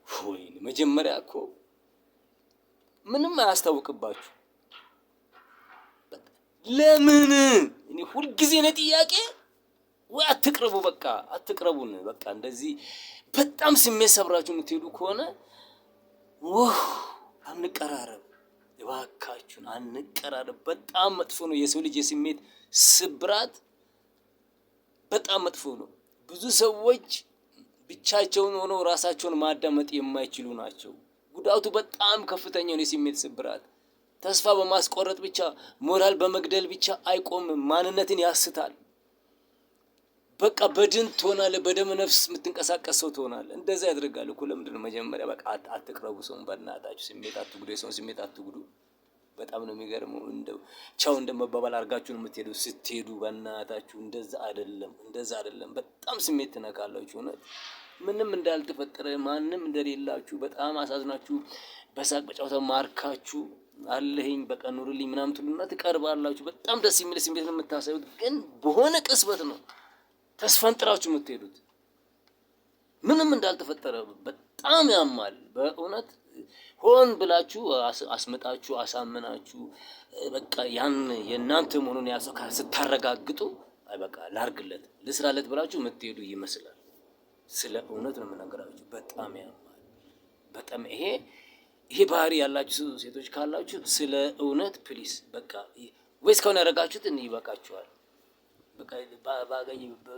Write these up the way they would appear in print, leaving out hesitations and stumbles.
ወይኔ መጀመሪያ እኮ ምንም አያስታውቅባችሁ። ለምን እኔ ሁሉ ጊዜ ነው ጥያቄ ወይ አትቅረቡ፣ በቃ አትቅረቡን። በቃ እንደዚህ በጣም ስሜት ሰብራችሁ የምትሄዱ ከሆነ አንቀራረብ፣ እባካችሁን አንቀራረብ። በጣም መጥፎ ነው። የሰው ልጅ የስሜት ስብራት በጣም መጥፎ ነው። ብዙ ሰዎች ብቻቸውን ሆነው ራሳቸውን ማዳመጥ የማይችሉ ናቸው። ጉዳቱ በጣም ከፍተኛ ነው። የስሜት ስብራት ተስፋ በማስቆረጥ ብቻ፣ ሞራል በመግደል ብቻ አይቆምም። ማንነትን ያስታል። በቃ በድን ትሆናለህ፣ በደም ነፍስ የምትንቀሳቀስ ሰው ትሆናለህ። እንደዛ ያደርጋል እኮ። ለምንድን ነው መጀመሪያ በቃ አትቅረቡ ሰውን፣ በእናታችሁ ስሜት አትጉዱ፣ የሰውን ስሜት አትጉዱ። በጣም ነው የሚገርመው። እንደው ቻው እንደመባባል አድርጋችሁ ነው የምትሄዱ። ስትሄዱ በእናታችሁ እንደዛ አይደለም። በጣም ስሜት ትነካላችሁ። እውነት ምንም እንዳልተፈጠረ ማንም እንደሌላችሁ በጣም አሳዝናችሁ በሳቅ በጨዋታ ማርካችሁ አለህኝ በቃ ኑርልኝ ምናምን ትሉና ትቀርባላችሁ። በጣም ደስ የሚል ስሜት ነው የምታሳዩት። ግን በሆነ ቅጽበት ነው ተስፈንጥራችሁ የምትሄዱት። ምንም እንዳልተፈጠረ በጣም ያማል በእውነት። ሆን ብላችሁ አስመጣችሁ አሳምናችሁ በቃ ያን የእናንተ መሆኑን ያሰው ስታረጋግጡ አይ በቃ ላርግለት ልስራለት ብላችሁ የምትሄዱ ይመስላል። ስለ እውነት ነው የምናገራችሁ። በጣም ያማል። በጣም ይሄ ባህሪ ያላችሁ ሴቶች ካላችሁ ስለ እውነት ፕሊስ በቃ ወይስ ከሆነ ያረጋችሁት ይበቃችኋል። በቃ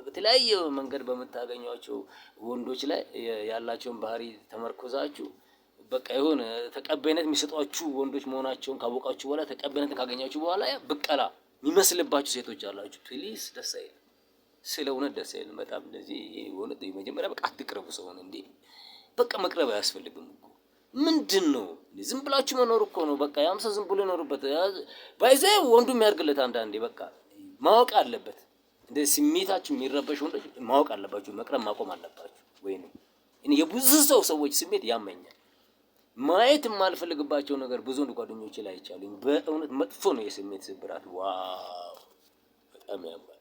በተለያየ መንገድ በመታገኛቸው ወንዶች ላይ ያላቸውን ባህሪ ተመርኮዛችሁ በቃ የሆነ ተቀባይነት የሚሰጧችሁ ወንዶች መሆናቸውን ካወቃችሁ በኋላ ተቀባይነት ካገኛችሁ በኋላ ብቀላ የሚመስልባችሁ ሴቶች አላችሁ። ፕሊስ ደስ አይልም። ስለ እውነት ደስ አይልም በጣም። እንደዚህ ወንድ መጀመሪያ በቃ አትቅረቡ ሰውን። እንዴ በቃ መቅረብ አያስፈልግም እኮ። ምንድነው ዝም ብላችሁ መኖር እኮ ነው። በቃ ያም ሰው ዝም ብሎ ይኖርበት ባይዘው ወንዱ የሚያርግለት አንዳንዴ በቃ ማወቅ አለበት። እንደ ስሜታችሁ የሚረበሽ ወንዶች ማወቅ አለባችሁ። መቅረብ ማቆም አለባችሁ። ወይንም እኔ የብዙ ሰዎች ስሜት ያመኛል። ማየት የማልፈልግባቸው ነገር ብዙ ጓደኞቼ ላይ አይቻሉኝ። በእውነት መጥፎ ነው የስሜት ስብራት። ዋው በጣም ያማል።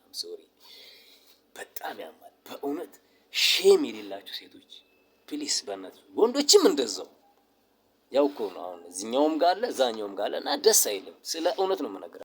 አም ሶሪ በጣም ያማል በእውነት። ሼም የሌላችሁ ሴቶች ፕሊስ በእናትህ፣ ወንዶችም እንደዛው ያው እኮ ነው። አሁን እዚህኛውም ጋር አለ እዛኛውም ጋር አለ እና ደስ አይልም። ስለ እውነት ነው የምነግርህ።